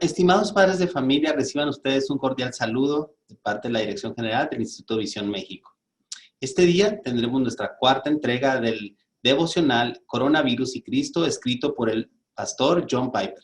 Estimados padres de familia, reciban ustedes un cordial saludo de parte de la Dirección General del Instituto Visión México. Este día tendremos nuestra cuarta entrega del devocional Coronavirus y Cristo, escrito por el pastor John Piper.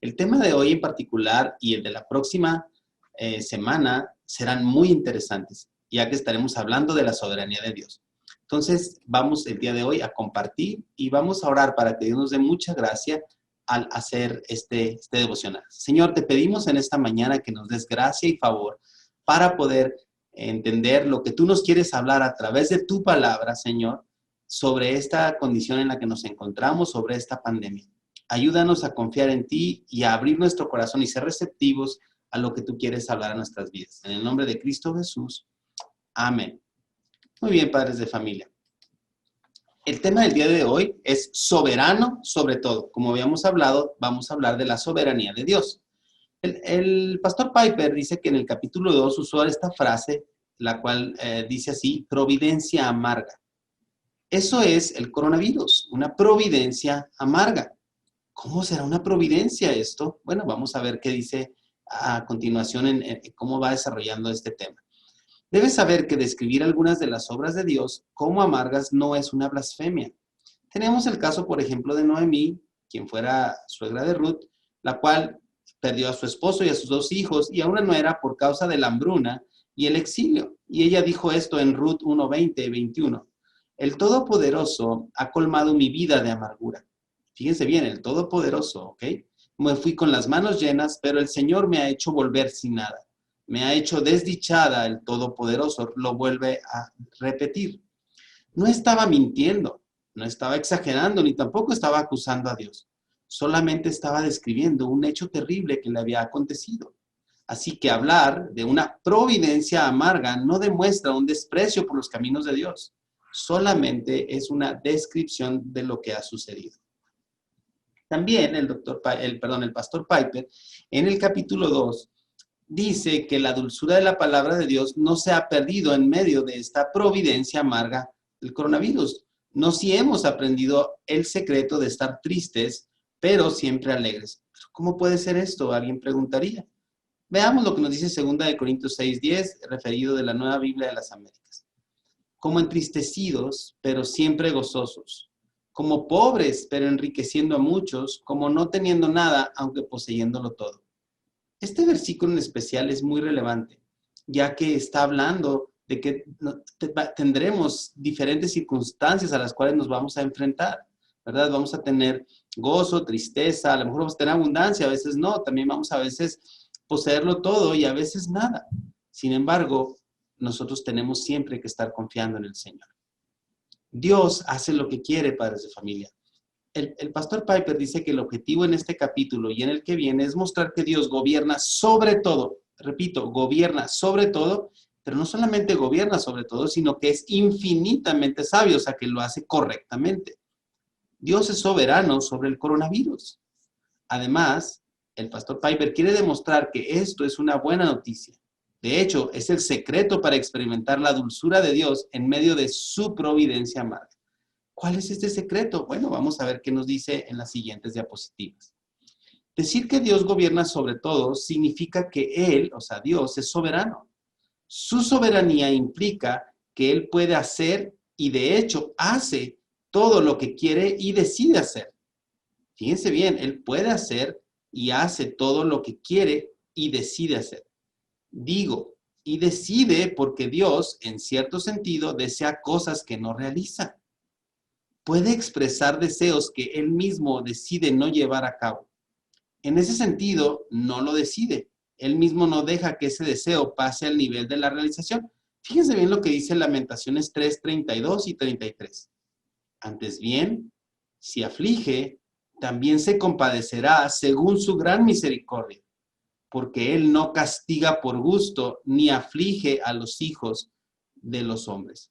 El tema de hoy en particular y el de la próxima semana serán muy interesantes, ya que estaremos hablando de la soberanía de Dios. Entonces, vamos el día de hoy a compartir y vamos a orar para que Dios nos dé mucha gracia al hacer este devocional. Señor, te pedimos en esta mañana que nos des gracia y favor para poder entender lo que tú nos quieres hablar a través de tu palabra, Señor, sobre esta condición en la que nos encontramos, sobre esta pandemia. Ayúdanos a confiar en ti y a abrir nuestro corazón y ser receptivos a lo que tú quieres hablar a nuestras vidas. En el nombre de Cristo Jesús. Amén. Muy bien, padres de familia. El tema del día de hoy es soberano sobre todo. Como habíamos hablado, vamos a hablar de la soberanía de Dios. El pastor Piper dice que en el capítulo 2 usó esta frase, la cual dice así, providencia amarga. Eso es el coronavirus, una providencia amarga. ¿Cómo será una providencia esto? Bueno, vamos a ver qué dice a continuación en cómo va desarrollando este tema. Debes saber que describir algunas de las obras de Dios como amargas no es una blasfemia. Tenemos el caso, por ejemplo, de Noemí, quien fuera suegra de Ruth, la cual perdió a su esposo y a sus 2 hijos y a una nuera por causa de la hambruna y el exilio. Y ella dijo esto en Ruth 1:20 y 21. El Todopoderoso ha colmado mi vida de amargura. Fíjense bien, el Todopoderoso, ¿ok? Me fui con las manos llenas, pero el Señor me ha hecho volver sin nada. Me ha hecho desdichada el Todopoderoso, lo vuelve a repetir. No estaba mintiendo, no estaba exagerando, ni tampoco estaba acusando a Dios. Solamente estaba describiendo un hecho terrible que le había acontecido. Así que hablar de una providencia amarga no demuestra un desprecio por los caminos de Dios. Solamente es una descripción de lo que ha sucedido. También el pastor Piper, en el capítulo 2, dice que la dulzura de la palabra de Dios no se ha perdido en medio de esta providencia amarga del coronavirus. No si hemos aprendido el secreto de estar tristes, pero siempre alegres. ¿Cómo puede ser esto? Alguien preguntaría. Veamos lo que nos dice 2 Corintios 6:10, referido de la Nueva Biblia de las Américas. Como entristecidos, pero siempre gozosos. Como pobres, pero enriqueciendo a muchos. Como no teniendo nada, aunque poseyéndolo todo. Este versículo en especial es muy relevante, ya que está hablando de que tendremos diferentes circunstancias a las cuales nos vamos a enfrentar, ¿verdad? Vamos a tener gozo, tristeza, a lo mejor vamos a tener abundancia, a veces no, también vamos a veces poseerlo todo y a veces nada. Sin embargo, nosotros tenemos siempre que estar confiando en el Señor. Dios hace lo que quiere, padres de familia. El pastor Piper dice que el objetivo en este capítulo y en el que viene es mostrar que Dios gobierna sobre todo, repito, gobierna sobre todo, pero no solamente gobierna sobre todo, sino que es infinitamente sabio, o sea, que lo hace correctamente. Dios es soberano sobre el coronavirus. Además, el pastor Piper quiere demostrar que esto es una buena noticia. De hecho, es el secreto para experimentar la dulzura de Dios en medio de su providencia amarga. ¿Cuál es este secreto? Bueno, vamos a ver qué nos dice en las siguientes diapositivas. Decir que Dios gobierna sobre todo significa que Él, o sea, Dios, es soberano. Su soberanía implica que Él puede hacer y de hecho hace todo lo que quiere y decide hacer. Fíjense bien, Él puede hacer y hace todo lo que quiere y decide hacer. Digo, y decide porque Dios, en cierto sentido, desea cosas que no realiza. Puede expresar deseos que él mismo decide no llevar a cabo. En ese sentido, no lo decide. Él mismo no deja que ese deseo pase al nivel de la realización. Fíjense bien lo que dice Lamentaciones 3, 32 y 33. Antes bien, si aflige, también se compadecerá según su gran misericordia, porque él no castiga por gusto ni aflige a los hijos de los hombres.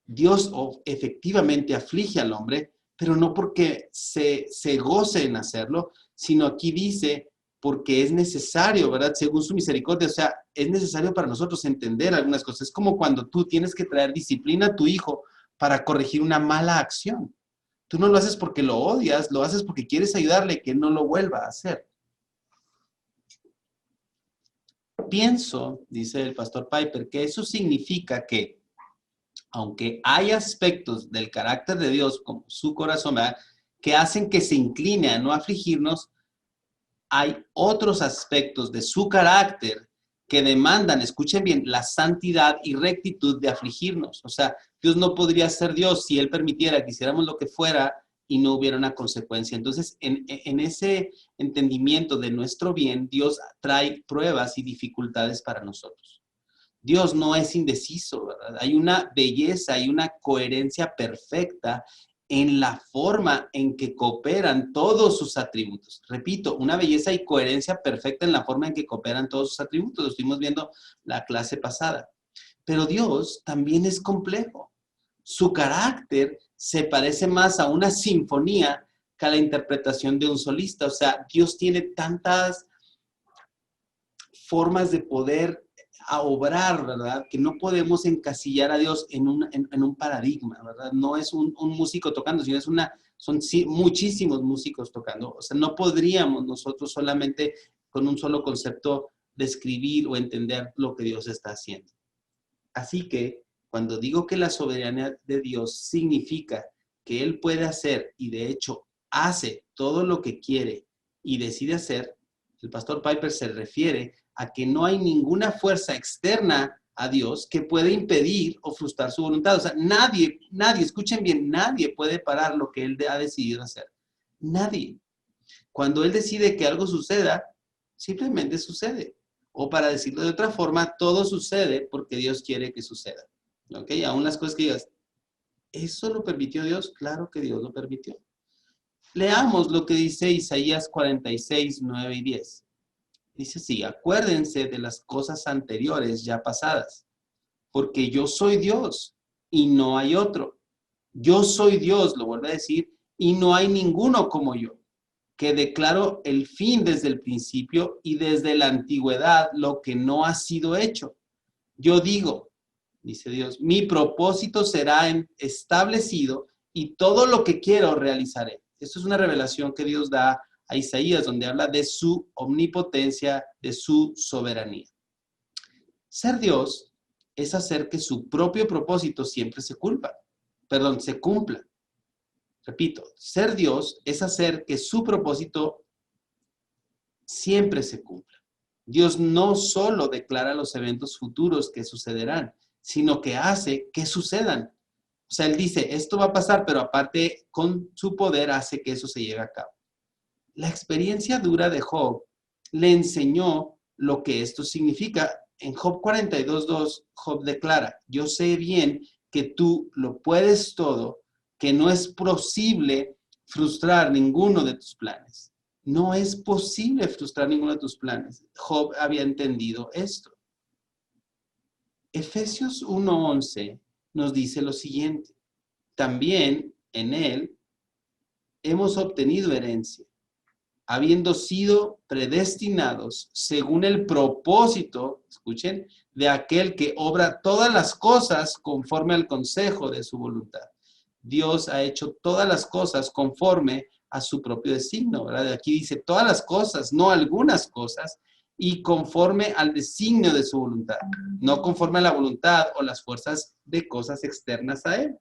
Dios efectivamente aflige al hombre, pero no porque se goce en hacerlo, sino aquí dice porque es necesario, ¿verdad? Según su misericordia, o sea, es necesario para nosotros entender algunas cosas. Es como cuando tú tienes que traer disciplina a tu hijo para corregir una mala acción. Tú no lo haces porque lo odias, lo haces porque quieres ayudarle que no lo vuelva a hacer. Pienso, dice el pastor Piper, que eso significa que aunque hay aspectos del carácter de Dios, como su corazón, ¿verdad?, que hacen que se incline a no afligirnos, hay otros aspectos de su carácter que demandan, escuchen bien, la santidad y rectitud de afligirnos. O sea, Dios no podría ser Dios si Él permitiera que hiciéramos lo que fuera y no hubiera una consecuencia. Entonces, en ese entendimiento de nuestro bien, Dios trae pruebas y dificultades para nosotros. Dios no es indeciso, ¿verdad? Hay una belleza, hay una coherencia perfecta en la forma en que cooperan todos sus atributos. Repito, una belleza y coherencia perfecta en la forma en que cooperan todos sus atributos. Lo estuvimos viendo la clase pasada. Pero Dios también es complejo. Su carácter se parece más a una sinfonía que a la interpretación de un solista. O sea, Dios tiene tantas formas de poder a obrar, ¿verdad? Que no podemos encasillar a Dios en un paradigma, ¿verdad? No es un músico tocando, sino son muchísimos músicos tocando. O sea, no podríamos nosotros solamente con un solo concepto describir o entender lo que Dios está haciendo. Así que cuando digo que la soberanía de Dios significa que Él puede hacer y de hecho hace todo lo que quiere y decide hacer, el pastor Piper se refiere a que no hay ninguna fuerza externa a Dios que pueda impedir o frustrar su voluntad. O sea, nadie, escuchen bien, nadie puede parar lo que Él ha decidido hacer. Nadie. Cuando Él decide que algo suceda, simplemente sucede. O para decirlo de otra forma, todo sucede porque Dios quiere que suceda. ¿Ok? Aún las cosas que digas, ¿eso lo permitió Dios? Claro que Dios lo permitió. Leamos lo que dice Isaías 46, 9 y 10. Dice así, acuérdense de las cosas anteriores ya pasadas, porque yo soy Dios y no hay otro. Yo soy Dios, lo vuelvo a decir, y no hay ninguno como yo, que declaro el fin desde el principio y desde la antigüedad lo que no ha sido hecho. Yo digo, dice Dios, mi propósito será establecido y todo lo que quiero realizaré. Esto es una revelación que Dios da a Isaías, donde habla de su omnipotencia, de su soberanía. Ser Dios es hacer que su propio propósito siempre se cumpla. Repito, ser Dios es hacer que su propósito siempre se cumpla. Dios no solo declara los eventos futuros que sucederán, sino que hace que sucedan. O sea, Él dice, esto va a pasar, pero aparte con su poder hace que eso se lleve a cabo. La experiencia dura de Job le enseñó lo que esto significa. En Job 42:2, Job declara, yo sé bien que tú lo puedes todo, que no es posible frustrar ninguno de tus planes. No es posible frustrar ninguno de tus planes. Job había entendido esto. Efesios 1:11 nos dice lo siguiente. También en él hemos obtenido herencia, habiendo sido predestinados según el propósito, escuchen, de aquel que obra todas las cosas conforme al consejo de su voluntad. Dios ha hecho todas las cosas conforme a su propio designio, ¿verdad? Aquí dice todas las cosas, no algunas cosas, y conforme al designio de su voluntad, no conforme a la voluntad o las fuerzas de cosas externas a él.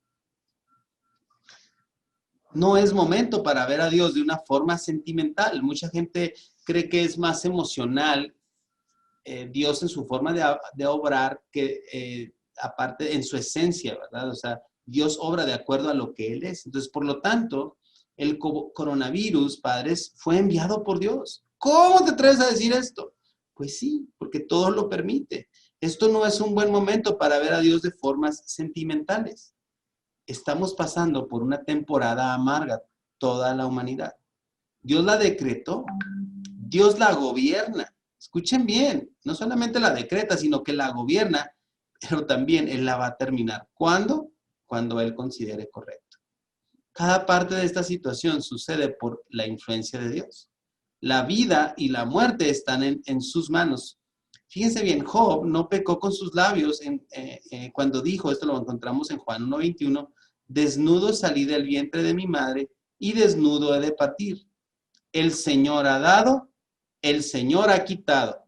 No es momento para ver a Dios de una forma sentimental. Mucha gente cree que es más emocional Dios en su forma de obrar que aparte en su esencia, ¿verdad? O sea, Dios obra de acuerdo a lo que Él es. Entonces, por lo tanto, el coronavirus, padres, fue enviado por Dios. ¿Cómo te atreves a decir esto? Pues sí, porque todo lo permite. Esto no es un buen momento para ver a Dios de formas sentimentales. Estamos pasando por una temporada amarga, toda la humanidad. Dios la decretó, Dios la gobierna. Escuchen bien, no solamente la decreta, sino que la gobierna, pero también Él la va a terminar. ¿Cuándo? Cuando Él considere correcto. Cada parte de esta situación sucede por la influencia de Dios. La vida y la muerte están en sus manos. Fíjense bien, Job no pecó con sus labios cuando dijo, esto lo encontramos en Juan 1:21, desnudo salí del vientre de mi madre y desnudo he de partir. El Señor ha dado, el Señor ha quitado.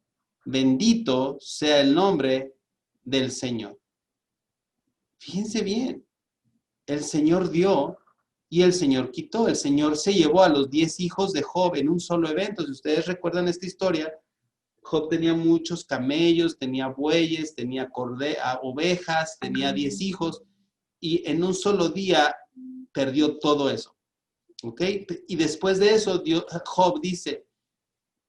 Bendito sea el nombre del Señor. Fíjense bien, el Señor dio y el Señor quitó. El Señor se llevó a los 10 hijos de Job en un solo evento. Si ustedes recuerdan esta historia, Job tenía muchos camellos, tenía bueyes, tenía ovejas, tenía 10 hijos y en un solo día perdió todo eso. ¿Ok? Y después de eso, Job dice,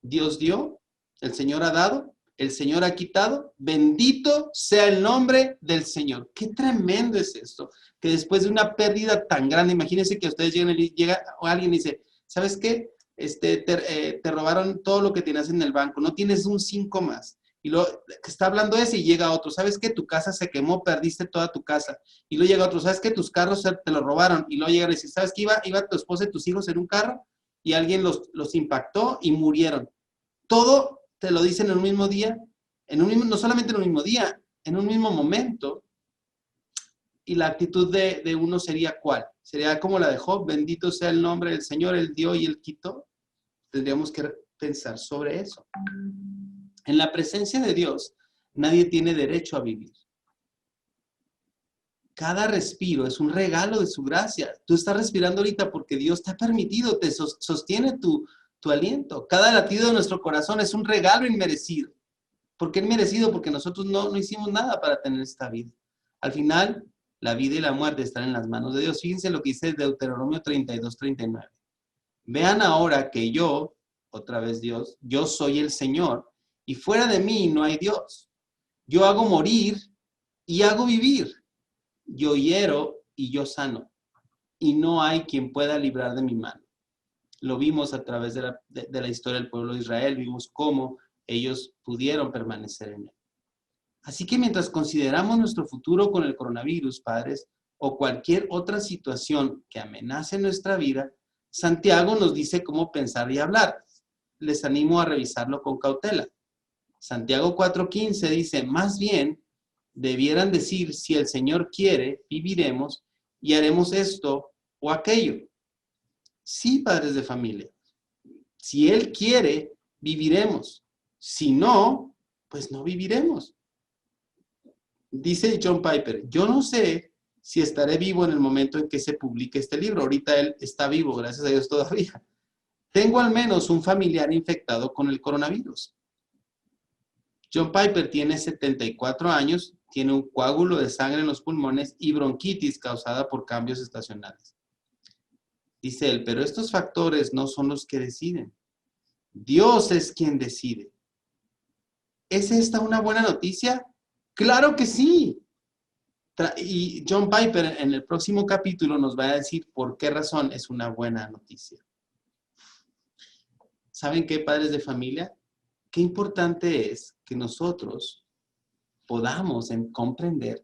Dios dio, el Señor ha dado, el Señor ha quitado, bendito sea el nombre del Señor. Qué tremendo es esto, que después de una pérdida tan grande, imagínense que a ustedes llega alguien y dice, ¿sabes qué? Te robaron todo lo que tenías en el banco, no tienes un 5 más. Y luego está hablando ese y llega otro, ¿sabes qué? Tu casa se quemó, perdiste toda tu casa. Y luego llega otro, ¿sabes qué? Tus carros te lo robaron. Y luego llega y dice, ¿sabes qué? Iba tu esposa y tus hijos en un carro y alguien los impactó y murieron. Todo te lo dicen en un mismo día, no solamente en un mismo día, en un mismo momento. Y la actitud de uno sería ¿cuál? Sería como la de Job, bendito sea el nombre del Señor, Él dio y Él quitó. Tendríamos que pensar sobre eso. En la presencia de Dios, nadie tiene derecho a vivir. Cada respiro es un regalo de su gracia. Tú estás respirando ahorita porque Dios te ha permitido, te sostiene tu aliento. Cada latido de nuestro corazón es un regalo inmerecido. ¿Por qué inmerecido? Porque nosotros no hicimos nada para tener esta vida. Al final, la vida y la muerte están en las manos de Dios. Fíjense lo que dice Deuteronomio 32:39. Vean ahora que yo, otra vez Dios, yo soy el Señor y fuera de mí no hay Dios. Yo hago morir y hago vivir. Yo hiero y yo sano. Y no hay quien pueda librar de mi mano. Lo vimos a través de la historia del pueblo de Israel. Vimos cómo ellos pudieron permanecer en él. Así que mientras consideramos nuestro futuro con el coronavirus, padres, o cualquier otra situación que amenace nuestra vida, Santiago nos dice cómo pensar y hablar. Les animo a revisarlo con cautela. Santiago 4:15 dice, más bien, debieran decir, si el Señor quiere, viviremos y haremos esto o aquello. Sí, padres de familia. Si Él quiere, viviremos. Si no, pues no viviremos. Dice John Piper, yo no sé si estaré vivo en el momento en que se publique este libro. Ahorita él está vivo, gracias a Dios todavía. Tengo al menos un familiar infectado con el coronavirus. John Piper tiene 74 años, tiene un coágulo de sangre en los pulmones y bronquitis causada por cambios estacionales. Dice él, pero estos factores no son los que deciden. Dios es quien decide. ¿Es esta una buena noticia? ¡Claro que sí! Y John Piper en el próximo capítulo nos va a decir por qué razón es una buena noticia. ¿Saben qué, padres de familia? Qué importante es que nosotros podamos comprender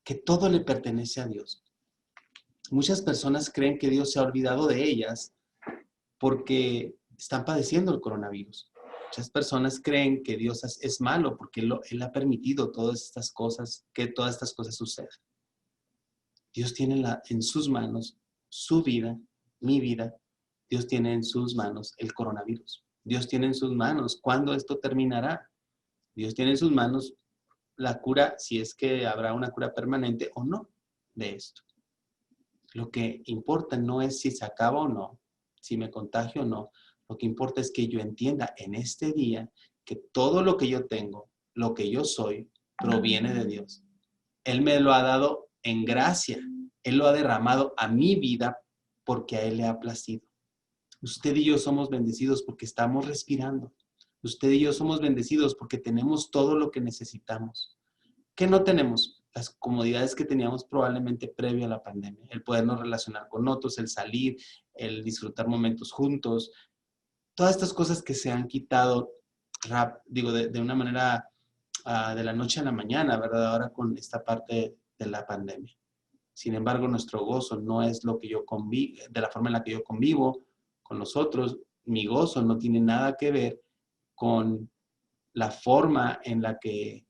que todo le pertenece a Dios. Muchas personas creen que Dios se ha olvidado de ellas porque están padeciendo el coronavirus. Muchas personas creen que Dios es malo porque Él ha permitido todas estas cosas, que todas estas cosas sucedan. Dios tiene en sus manos su vida, mi vida. Dios tiene en sus manos el coronavirus. Dios tiene en sus manos cuándo esto terminará. Dios tiene en sus manos la cura, si es que habrá una cura permanente o no de esto. Lo que importa no es si se acaba o no, si me contagio o no. Lo que importa es que yo entienda en este día que todo lo que yo tengo, lo que yo soy, proviene de Dios. Él me lo ha dado en gracia. Él lo ha derramado a mi vida porque a Él le ha placido. Usted y yo somos bendecidos porque estamos respirando. Usted y yo somos bendecidos porque tenemos todo lo que necesitamos. ¿Qué no tenemos? Las comodidades que teníamos probablemente previo a la pandemia. El podernos relacionar con otros, el salir, el disfrutar momentos juntos. Todas estas cosas que se han quitado, de una manera de la noche a la mañana, ¿verdad? Ahora con esta parte de la pandemia. Sin embargo, nuestro gozo no es lo que yo convivo, de la forma en la que yo convivo con los otros. Mi gozo no tiene nada que ver con la forma en la que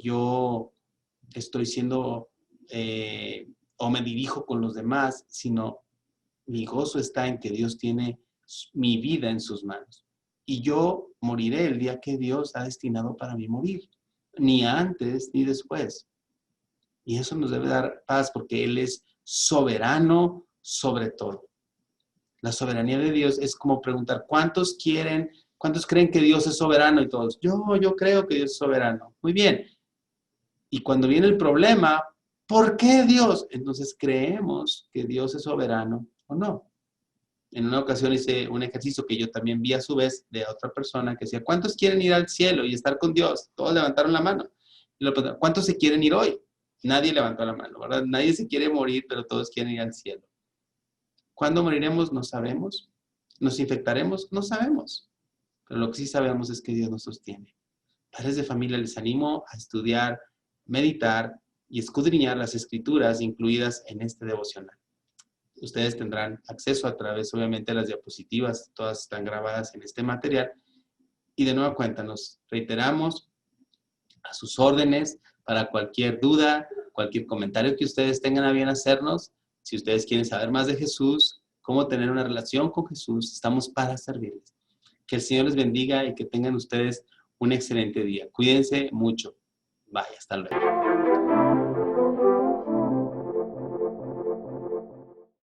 yo estoy siendo o me dirijo con los demás, sino mi gozo está en que Dios tiene mi vida en sus manos y yo moriré el día que Dios ha destinado para mí morir, ni antes ni después. Y eso nos debe dar paz porque Él es soberano sobre todo. La soberanía de Dios es como preguntar, ¿cuántos creen que Dios es soberano? Y todos, yo creo que Dios es soberano. Muy bien. Y cuando viene el problema, ¿por qué Dios? Entonces creemos que Dios es soberano o no. En una ocasión hice un ejercicio que yo también vi a su vez de otra persona que decía, ¿cuántos quieren ir al cielo y estar con Dios? Todos levantaron la mano. Y le preguntaron, ¿cuántos se quieren ir hoy? Nadie levantó la mano, ¿verdad? Nadie se quiere morir, pero todos quieren ir al cielo. ¿Cuándo moriremos? No sabemos. ¿Nos infectaremos? No sabemos. Pero lo que sí sabemos es que Dios nos sostiene. Padres de familia, les animo a estudiar, meditar y escudriñar las escrituras incluidas en este devocional. Ustedes tendrán acceso a través, obviamente, de las diapositivas, todas están grabadas en este material. Y de nueva cuenta, nos reiteramos a sus órdenes para cualquier duda, cualquier comentario que ustedes tengan a bien hacernos. Si ustedes quieren saber más de Jesús, cómo tener una relación con Jesús, estamos para servirles. Que el Señor les bendiga y que tengan ustedes un excelente día. Cuídense mucho. Bye, hasta luego.